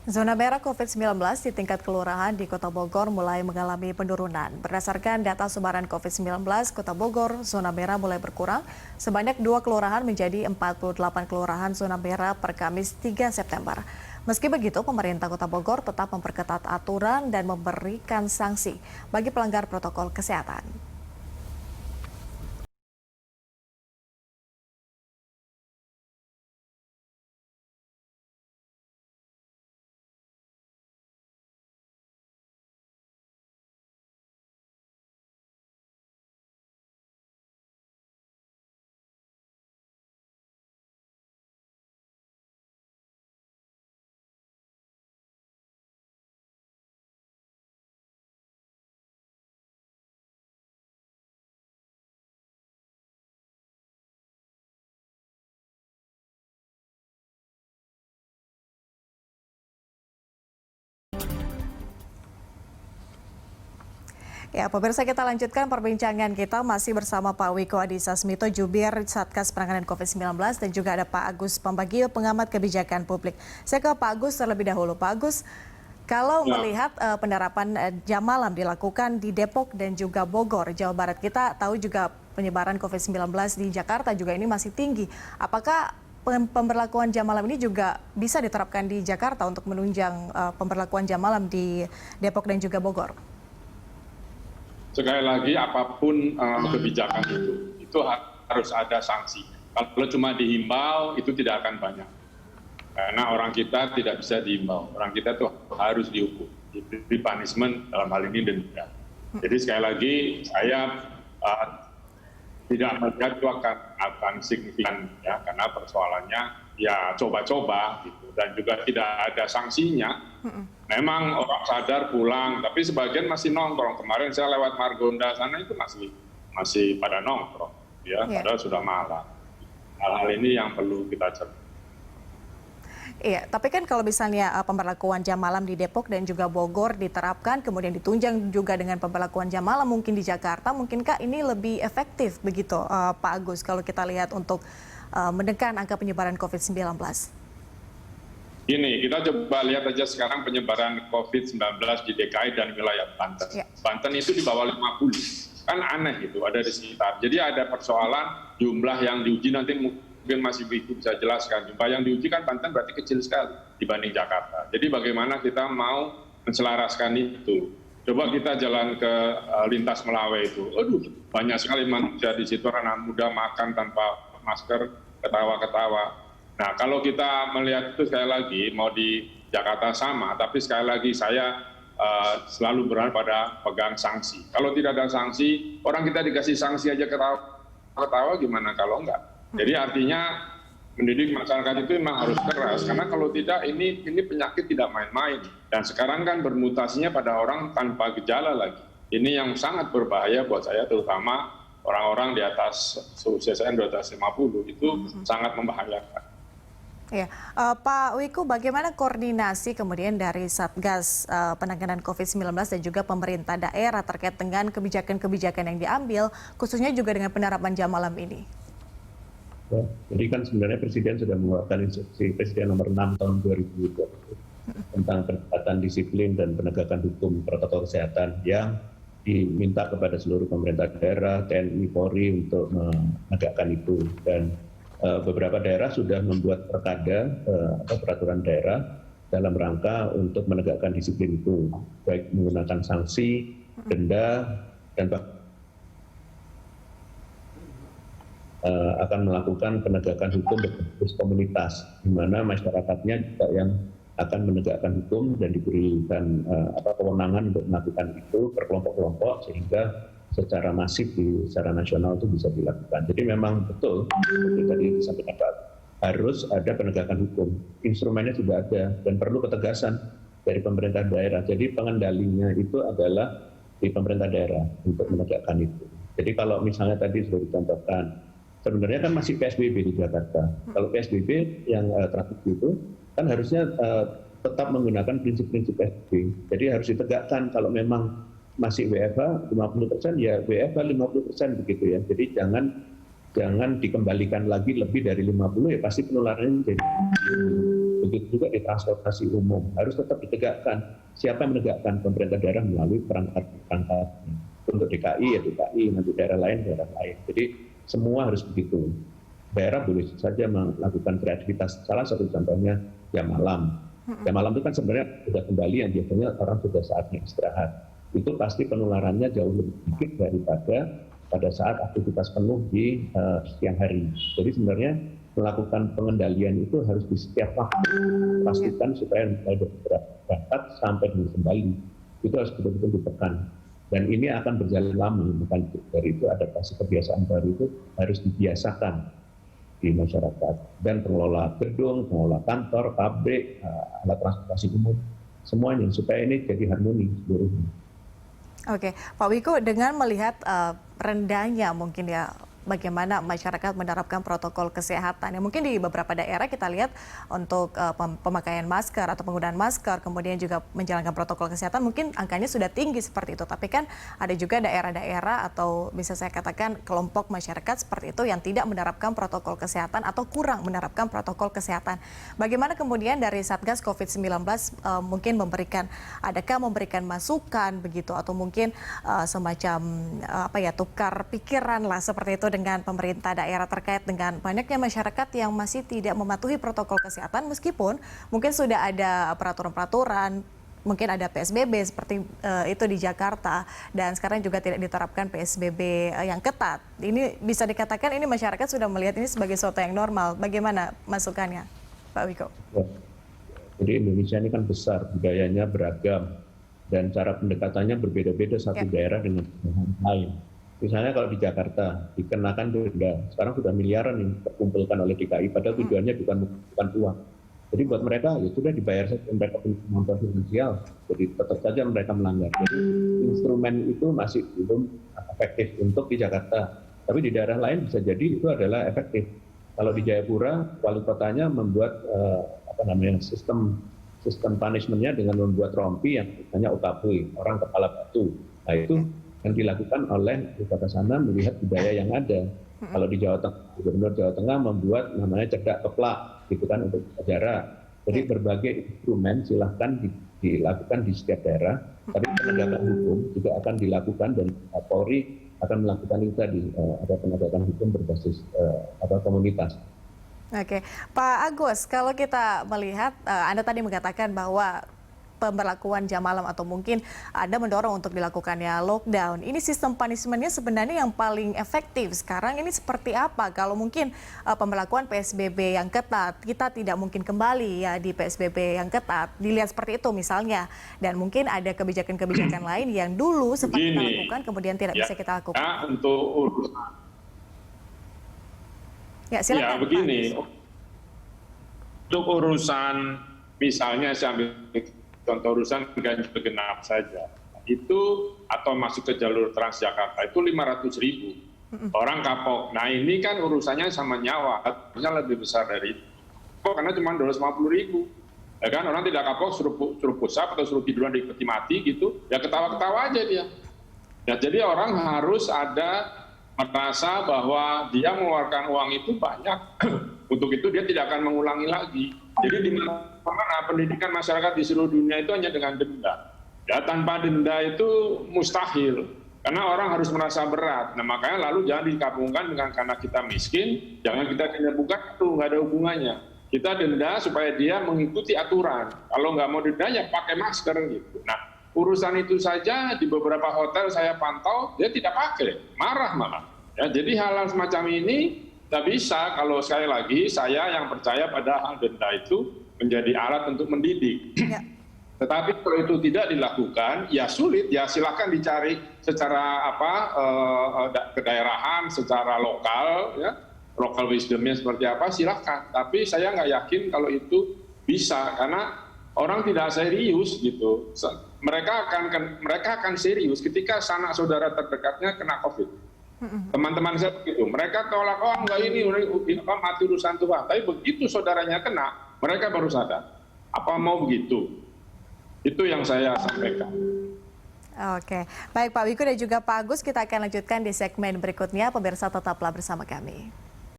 Zona merah COVID-19 di tingkat kelurahan di Kota Bogor mulai mengalami penurunan. Berdasarkan data sebaran COVID-19, Kota Bogor zona merah mulai berkurang. Sebanyak 2 kelurahan menjadi 48 kelurahan zona merah per Kamis 3 September. Meski begitu, pemerintah Kota Bogor tetap memperketat aturan dan memberikan sanksi bagi pelanggar protokol kesehatan. Ya, pemirsa, kita lanjutkan perbincangan kita masih bersama Pak Wiko Adhisa Smito, Jubir Satgas Penanganan COVID-19, dan juga ada Pak Agus Pambagio, pengamat kebijakan publik. Saya ke Pak Agus terlebih dahulu. Pak Agus, kalau melihat penerapan jam malam dilakukan di Depok dan juga Bogor, Jawa Barat, kita tahu juga penyebaran COVID-19 di Jakarta juga ini masih tinggi. Apakah pemberlakuan jam malam ini juga bisa diterapkan di Jakarta untuk menunjang pemberlakuan jam malam di Depok dan juga Bogor? Sekali lagi, apapun kebijakan itu harus ada sanksi. Kalau cuma dihimbau, itu tidak akan banyak. Karena orang kita tidak bisa dihimbau. Orang kita tuh harus dihukum, diberi punishment, dalam hal ini denda. Jadi sekali lagi, saya tidak melihat itu akan signifikan, ya, karena persoalannya ya coba-coba gitu, dan juga tidak ada sanksinya. Memang orang sadar pulang, tapi sebagian masih nongkrong. Kemarin saya lewat Margonda sana itu masih pada nongkrong, ya, padahal sudah malam. Hal-hal ini yang perlu kita cermati. Iya, tapi kan kalau misalnya pemberlakuan jam malam di Depok dan juga Bogor diterapkan, kemudian ditunjang juga dengan pemberlakuan jam malam mungkin di Jakarta, mungkinkah ini lebih efektif begitu, Pak Agus, kalau kita lihat untuk menekan angka penyebaran COVID-19? Ini, kita coba lihat aja sekarang penyebaran COVID-19 di DKI dan wilayah Banten. Ya. Banten itu di bawah 50. Kan aneh gitu, ada di sekitar. Jadi ada persoalan jumlah yang diuji, nanti mungkin masih bisa jelaskan. Jumlah yang diuji kan Banten berarti kecil sekali dibanding Jakarta. Jadi bagaimana kita mau menselaraskan itu. Coba kita jalan ke lintas Melawe itu. Aduh, banyak sekali manusia di situ, anak muda makan tanpa masker, ketawa-ketawa. Nah, kalau kita melihat itu sekali lagi, mau di Jakarta sama, tapi sekali lagi saya selalu berani pada pegang sanksi. Kalau tidak ada sanksi, orang kita dikasih sanksi aja ketawa gimana kalau enggak? Jadi artinya mendidik masyarakat itu memang harus keras, karena kalau tidak ini penyakit tidak main-main. Dan sekarang kan bermutasinya pada orang tanpa gejala lagi. Ini yang sangat berbahaya buat saya, terutama orang-orang di atas usia saya di atas 50 itu sangat membahayakan. Ya, Pak Wiko, bagaimana koordinasi kemudian dari Satgas Penanganan COVID-19 dan juga pemerintah daerah terkait dengan kebijakan-kebijakan yang diambil, khususnya juga dengan penerapan jam malam ini? Ya, jadi kan sebenarnya Presiden sudah mengeluarkan instruksi Presiden nomor 6 tahun 2020 tentang peningkatan disiplin dan penegakan hukum protokol kesehatan yang diminta kepada seluruh pemerintah daerah, TNI, Polri untuk menegakkan itu. Dan beberapa daerah sudah membuat perkada atau peraturan daerah dalam rangka untuk menegakkan disiplin itu, baik menggunakan sanksi, denda, dan akan melakukan penegakan hukum berbasis komunitas, di mana masyarakatnya juga yang akan menegakkan hukum dan diberikan kewenangan untuk melakukan itu berkelompok-kelompok, sehingga secara masif secara nasional itu bisa dilakukan. Jadi memang betul, seperti tadi disampaikan Pak, harus ada penegakan hukum. Instrumennya sudah ada dan perlu ketegasan dari pemerintah daerah. Jadi pengendalinya itu adalah di pemerintah daerah untuk menegakkan itu. Jadi kalau misalnya tadi sudah dicontohkan, sebenarnya kan masih PSBB di Jakarta. Kalau PSBB yang terakhir itu kan harusnya tetap menggunakan prinsip-prinsip PSBB. Jadi harus ditegakkan kalau memang masih WFH 50%, ya WFH 50% begitu ya. Jadi jangan dikembalikan lagi lebih dari 50, ya pasti penularannya jadi. begitu juga di transportasi umum harus tetap ditegakkan. Siapa yang menegakkan? Pemerintah daerah melalui perangkat untuk DKI ya DKI, nanti daerah lain. Jadi semua harus begitu. Daerah boleh saja melakukan kreativitas. Salah satu contohnya jam malam. Jam malam itu kan sebenarnya sudah kembali yang biasanya orang sudah saatnya istirahat. Itu pasti penularannya jauh lebih sedikit daripada pada saat aktivitas penuh di siang hari. Jadi sebenarnya melakukan pengendalian itu harus di setiap waktu, pastikan supaya mulai berangkat sampai kembali itu harus betul-betul ditekan. Dan ini akan berjalan lama, bukan dari itu adaptasi kebiasaan baru itu harus dibiasakan di masyarakat. Dan pengelola gedung, pengelola kantor, pabrik, alat transportasi umum, semuanya supaya ini jadi harmoni seluruhnya. Oke, Pak Wiko, dengan melihat rendahnya mungkin ya bagaimana masyarakat menerapkan protokol kesehatan. Ya, mungkin di beberapa daerah kita lihat untuk pemakaian masker atau penggunaan masker, kemudian juga menjalankan protokol kesehatan, mungkin angkanya sudah tinggi seperti itu. Tapi kan ada juga daerah-daerah atau bisa saya katakan kelompok masyarakat seperti itu yang tidak menerapkan protokol kesehatan atau kurang menerapkan protokol kesehatan. Bagaimana kemudian dari Satgas COVID-19 mungkin adakah memberikan masukan begitu atau mungkin semacam tukar pikiran lah seperti itu dengan pemerintah daerah terkait dengan banyaknya masyarakat yang masih tidak mematuhi protokol kesehatan meskipun mungkin sudah ada peraturan-peraturan, mungkin ada PSBB seperti itu di Jakarta dan sekarang juga tidak diterapkan PSBB yang ketat. Ini bisa dikatakan ini masyarakat sudah melihat ini sebagai sesuatu yang normal. Bagaimana masukannya, Pak Wiko? Ya. Jadi Indonesia ini kan besar, budayanya beragam dan cara pendekatannya berbeda-beda satu daerah dengan lain. Misalnya kalau di Jakarta dikenakan denda, sekarang sudah miliaran yang terkumpulkan oleh DKI, padahal tujuannya bukan uang. Jadi buat mereka ya sudah dibayar saja, mereka punya kemampuan finansial, jadi tetap saja mereka melanggar. Jadi instrumen itu masih belum efektif untuk di Jakarta, tapi di daerah lain bisa jadi itu adalah efektif. Kalau di Jayapura, wali kotanya membuat sistem punishment-nya dengan membuat rompi yang namanya OKP, orang kepala batu. Nah itu yang dilakukan oleh di kota sana melihat budaya yang ada. Kalau di Jawa Tengah, Gubernur Jawa Tengah membuat namanya cerdak keplak, gitu kan untuk jarak. Jadi berbagai instrumen silahkan dilakukan di setiap daerah, tapi penegakan hukum juga akan dilakukan dan Polri akan melakukan itu tadi, ada penegakan hukum berbasis komunitas. Oke, Pak Agus, kalau kita melihat, Anda tadi mengatakan bahwa pemberlakuan jam malam atau mungkin Anda mendorong untuk dilakukannya lockdown. Ini sistem punishment-nya sebenarnya yang paling efektif sekarang ini seperti apa? Kalau mungkin pemberlakuan PSBB yang ketat, kita tidak mungkin kembali ya di PSBB yang ketat. Dilihat seperti itu misalnya. Dan mungkin ada kebijakan-kebijakan lain yang dulu sempat kita lakukan kemudian tidak bisa kita lakukan. Untuk urusan. Ya, silakan. Ya, begini. Untuk urusan misalnya saya ambil contoh urusan ganjil genap saja, itu atau masuk ke jalur Transjakarta itu 500.000 orang kapok. Nah ini kan urusannya sama nyawa, harusnya lebih besar dari itu. Karena cuma 250.000, ya kan orang tidak kapok suruh pusap atau suruh tiduran di peti mati gitu, ya ketawa-ketawa aja dia. Ya jadi orang harus ada merasa bahwa dia mengeluarkan uang itu banyak, untuk itu dia tidak akan mengulangi lagi. Jadi di mana pendidikan masyarakat di seluruh dunia itu hanya dengan denda. Ya tanpa denda itu mustahil, karena orang harus merasa berat. Nah makanya lalu jangan digabungkan dengan karena kita miskin, jangan kita denda bukan itu, nggak ada hubungannya. Kita denda supaya dia mengikuti aturan. Kalau nggak mau denda ya pakai masker gitu. Nah urusan itu saja di beberapa hotel saya pantau dia tidak pakai, marah malah. Ya jadi hal-hal semacam ini tidak bisa kalau sekali lagi saya yang percaya pada hal denda itu menjadi alat untuk mendidik. Ya. Tetapi kalau itu tidak dilakukan, ya sulit. Ya silakan dicari secara kedaerahan, secara lokal, ya local wisdomnya seperti apa silakan. Tapi saya nggak yakin kalau itu bisa karena orang tidak serius gitu. Mereka akan serius ketika sanak saudara terdekatnya kena COVID. Teman-teman saya begitu, mereka tolak, oh enggak ini mati urusan Tuhan. Tapi begitu saudaranya kena, mereka baru sadar. Apa mau begitu? Itu yang saya sampaikan. Oke, baik Pak Wiko dan juga Pak Agus, kita akan lanjutkan di segmen berikutnya. Pemirsa tetaplah bersama kami.